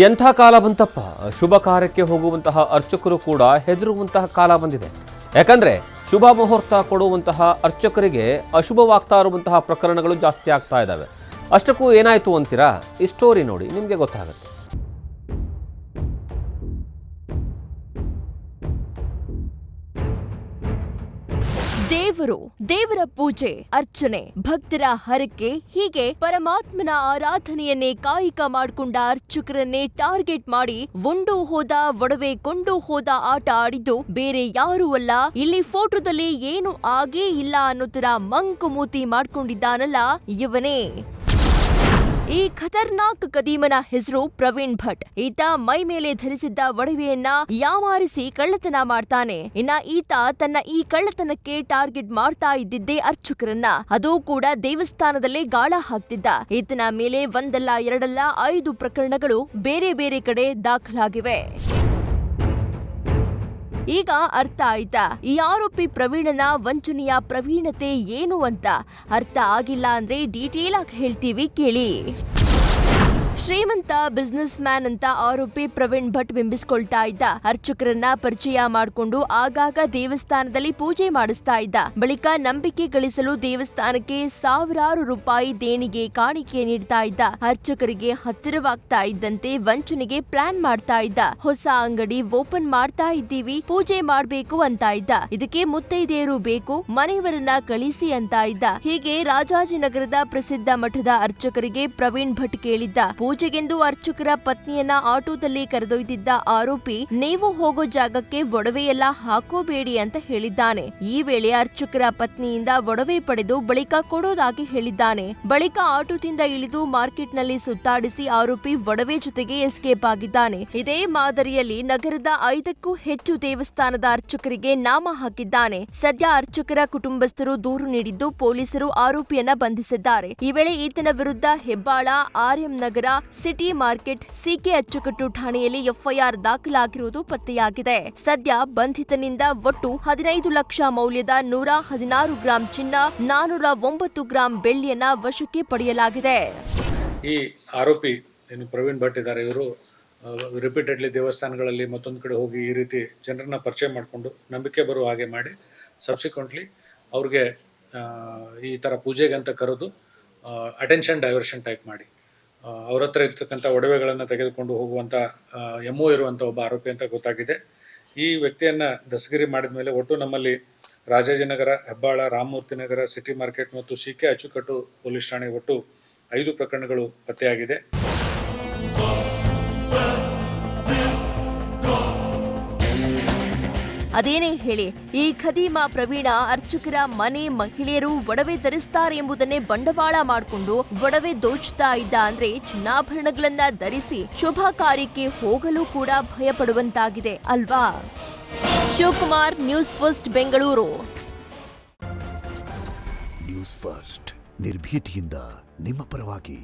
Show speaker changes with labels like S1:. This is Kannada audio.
S1: ಎಂಥ ಕಾಲ ಬಂತಪ್ಪ, ಶುಭ ಕಾರ್ಯಕ್ಕೆ ಹೋಗುವಂತಹ ಅರ್ಚಕರು ಕೂಡ ಹೆದರುವಂತಹ ಕಾಲ ಬಂದಿದೆ. ಯಾಕಂದ್ರೆ ಶುಭ ಮುಹೂರ್ತ ಕೊಡುವಂತಹ ಅರ್ಚಕರಿಗೆ ಅಶುಭವಾಗ್ತಾ ಇರುವಂತಹ ಪ್ರಕರಣಗಳು ಜಾಸ್ತಿ ಆಗ್ತಾ ಇದ್ದಾವೆ. ಅಷ್ಟಕ್ಕೂ ಏನಾಯ್ತು ಅಂತೀರಾ? ಈ ಸ್ಟೋರಿ ನೋಡಿ, ನಿಮಗೆ ಗೊತ್ತಾಗುತ್ತೆ.
S2: ದೇವರ ಪೂಜೆ, ಅರ್ಚನೆ, ಭಕ್ತರ ಹರಕೆ, ಹೀಗೆ ಪರಮಾತ್ಮನ ಆರಾಧನೆಯನ್ನೇ ಕಾಯಿಕ ಮಾಡಿಕೊಂಡ ಅರ್ಚಕರನ್ನೇ ಟಾರ್ಗೆಟ್ ಮಾಡಿ ಉಂಡು ಹೋದ ಒಡವೆ ಕೊಂಡು ಹೋದ ಆಟ ಆಡಿದ್ದು ಬೇರೆ ಯಾರೂ ಅಲ್ಲ, ಇಲ್ಲಿ ಫೋಟೋದಲ್ಲಿ ಏನು ಆಗೇ ಇಲ್ಲ ಅನ್ನೋ ತರ ಮಂಕು ಮೂತಿ ಮಾಡ್ಕೊಂಡಿದ್ದಾನಲ್ಲ ಇವನೇ. ಈ ಖತರ್ನಾಕ್ ಕದೀಮನ ಹೆಸರು ಪ್ರವೀಣ್ ಭಟ್. ಈತ ಮೈ ಮೇಲೆ ಧರಿಸಿದ್ದ ಒಡವೆಯನ್ನ ಯಾಮಾರಿಸಿ ಕಳ್ಳತನ ಮಾಡ್ತಾನೆ. ಈತ ತನ್ನ ಈ ಕಳ್ಳತನಕ್ಕೆ ಟಾರ್ಗೆಟ್ ಮಾಡ್ತಾ ಇದ್ದಿದ್ದೇ ಅರ್ಚಕರನ್ನ, ಅದೂ ಕೂಡ ದೇವಸ್ಥಾನದಲ್ಲೇ ಗಾಳ ಹಾಕ್ತಿದ್ದ. ಈತನ ಮೇಲೆ ಒಂದಲ್ಲ ಎರಡಲ್ಲ 5 ಪ್ರಕರಣಗಳು ಬೇರೆ ಬೇರೆ ಕಡೆ ದಾಖಲಾಗಿವೆ. ಈಗ ಅರ್ಥ ಆಯ್ತಾ ಈ ಆರೋಪಿ ಪ್ರವೀಣನ ವಂಚನೆಯ ಪ್ರವೀಣತೆ ಏನು ಅಂತ? ಅರ್ಥ ಆಗಿಲ್ಲ ಅಂದ್ರೆ ಡೀಟೇಲ್ ಆಗಿ ಹೇಳ್ತೀವಿ ಕೇಳಿ. ಶ್ರೀಮಂತ ಬಿಸ್ನೆಸ್ ಮ್ಯಾನ್ ಅಂತ ಆರೋಪಿ ಪ್ರವೀಣ್ ಭಟ್ ಬಿಂಬಿಸ್ಕೊಳ್ತಾ ಇದ್ದ. ಅರ್ಚಕರನ್ನ ಪರಿಚಯ ಮಾಡಿಕೊಂಡು ಆಗಾಗ ದೇವಸ್ಥಾನದಲ್ಲಿ ಪೂಜೆ ಮಾಡಿಸ್ತಾ ಇದ್ದ. ಬಳಿಕ ನಂಬಿಕೆ ಗಳಿಸಲು ದೇವಸ್ಥಾನಕ್ಕೆ ಸಾವಿರಾರು ರೂಪಾಯಿ ದೇಣಿಗೆ ಕಾಣಿಕೆ ನೀಡ್ತಾ ಇದ್ದ. ಅರ್ಚಕರಿಗೆ ಹತ್ತಿರವಾಗ್ತಾ ಇದ್ದಂತೆ ವಂಚನೆಗೆ ಪ್ಲಾನ್ ಮಾಡ್ತಾ ಇದ್ದ. ಹೊಸ ಅಂಗಡಿ ಓಪನ್ ಮಾಡ್ತಾ ಇದ್ದೀವಿ, ಪೂಜೆ ಮಾಡ್ಬೇಕು ಅಂತ ಇದ್ದ. ಇದಕ್ಕೆ ಮುತ್ತೈದೆಯರು ಬೇಕು, ಮನೆಯವರನ್ನ ಕಳಿಸಿ ಅಂತ ಇದ್ದ. ಹೀಗೆ ರಾಜಾಜಿನಗರದ ಪ್ರಸಿದ್ಧ ಮಠದ ಅರ್ಚಕರಿಗೆ ಪ್ರವೀಣ್ ಭಟ್ ಕೇಳಿದ್ದ. ಪೂಜೆಗೆಂದು ಅರ್ಚಕರ ಪತ್ನಿಯನ್ನ ಆಟೋದಲ್ಲಿ ಕರೆದೊಯ್ದಿದ್ದ ಆರೋಪಿ, ನೀವು ಹೋಗೋ ಜಾಗಕ್ಕೆ ಒಡವೆಯೆಲ್ಲ ಹಾಕೋಬೇಡಿ ಅಂತ ಹೇಳಿದ್ದಾನೆ. ಈ ವೇಳೆ ಅರ್ಚಕರ ಪತ್ನಿಯಿಂದ ಒಡವೆ ಪಡೆದು ಬಳಿಕ ಕೊಡೋದಾಗಿ ಹೇಳಿದ್ದಾನೆ. ಬಳಿಕ ಆಟೋದಿಂದ ಇಳಿದು ಮಾರ್ಕೆಟ್ನಲ್ಲಿ ಸುತ್ತಾಡಿಸಿ ಆರೋಪಿ ಒಡವೆ ಜೊತೆಗೆ ಎಸ್ಕೇಪ್ ಆಗಿದ್ದಾನೆ. ಇದೇ ಮಾದರಿಯಲ್ಲಿ ನಗರದ 5ಕ್ಕೂ ಹೆಚ್ಚು ದೇವಸ್ಥಾನದ ಅರ್ಚಕರಿಗೆ ನಾಮ ಹಾಕಿದ್ದಾನೆ. ಸದ್ಯ ಅರ್ಚಕರ ಕುಟುಂಬಸ್ಥರು ದೂರು ನೀಡಿದ್ದು ಪೊಲೀಸರು ಆರೋಪಿಯನ್ನ ಬಂಧಿಸಿದ್ದಾರೆ. ಈ ವೇಳೆ ಈತನ ವಿರುದ್ಧ ಹೆಬ್ಬಾಳ, RM ನಗರ, ಸಿಟಿ ಮಾರ್ಕೆಟ್, ಸಿಕೆ ಅಚ್ಚುಕಟ್ಟು ಠಾಣೆಯಲ್ಲಿ ಎಫ್ಐಆರ್ ದಾಖಲಾಗಿರುವುದು ಪತ್ತೆಯಾಗಿದೆ. ಸದ್ಯ ಬಂಧಿತನಿಂದ ಒಟ್ಟು 15 ಲಕ್ಷ ಮೌಲ್ಯದ 116 ಗ್ರಾಂ ಚಿನ್ನ, 409 ಗ್ರಾಂ ಬೆಳ್ಳಿಯನ್ನ ವಶಕ್ಕೆ ಪಡೆಯಲಾಗಿದೆ.
S3: ಈ ಆರೋಪಿ ಏನು ಪ್ರವೀಣ್ ಭಟ್ ಇದ್ದಾರೆ, ಇವರು ರಿಪೀಟೆಡ್ಲಿ ದೇವಸ್ಥಾನಗಳಲ್ಲಿ ಮತ್ತೊಂದು ಕಡೆ ಹೋಗಿ ಈ ರೀತಿ ಜನರನ್ನ ಪರಿಚಯ ಮಾಡಿಕೊಂಡು ನಂಬಿಕೆ ಬರುವ ಹಾಗೆ ಮಾಡಿ ಸಬ್ಸಿಕ್ವೆಂಟ್ಲಿ ಅವ್ರಿಗೆ ಈ ಥರ ಪೂಜೆಗೆ ಅಂತ ಕರೆದು ಅಟೆನ್ಷನ್ ಡೈವರ್ಷನ್ ಟೈಪ್ ಮಾಡಿ ಅವ್ರ ಹತ್ರ ಇರ್ತಕ್ಕಂಥ ಒಡವೆಗಳನ್ನು ತೆಗೆದುಕೊಂಡು ಹೋಗುವಂಥ MO ಇರುವಂಥ ಒಬ್ಬ ಆರೋಪಿ ಅಂತ ಗೊತ್ತಾಗಿದೆ. ಈ ವ್ಯಕ್ತಿಯನ್ನು ದಸ್ತಗಿರಿ ಮಾಡಿದ ಮೇಲೆ ಒಟ್ಟು ನಮ್ಮಲ್ಲಿ ರಾಜಾಜಿನಗರ, ಹೆಬ್ಬಾಳ, ರಾಮಮೂರ್ತಿ ನಗರ, ಸಿಟಿ ಮಾರ್ಕೆಟ್ ಮತ್ತು ಸಿಕೆ ಅಚ್ಚುಕಟ್ಟು ಪೊಲೀಸ್ ಠಾಣೆ ಒಟ್ಟು 5 ಪ್ರಕರಣಗಳು ಪತ್ತೆಯಾಗಿದೆ.
S2: ಅದೇನೇ ಹೇಳಿ, ಈ ಖದೀಮ ಪ್ರವೀಣ ಅರ್ಚಕರ ಮನೆ ಮಹಿಳೆಯರು ಒಡವೆ ಧರಿಸ್ತಾರೆ ಎಂಬುದನ್ನೇ ಬಂಡವಾಳ ಮಾಡಿಕೊಂಡು ಒಡವೆ ದೋಚ್ತಾ ಇದ್ದ. ಅಂದ್ರೆ ಚಿನ್ನಾಭರಣಗಳನ್ನ ಧರಿಸಿ ಶುಭ ಕಾರ್ಯಕ್ಕೆ ಹೋಗಲು ಕೂಡ ಭಯಪಡುವಂತಾಗಿದೆ ಅಲ್ವಾ? Shivakumar, news first, Bengaluru.
S4: News first ನಿರ್ಭೀತಿಯಿಂದ ನಿಮ್ಮ ಪರವಾಗಿ.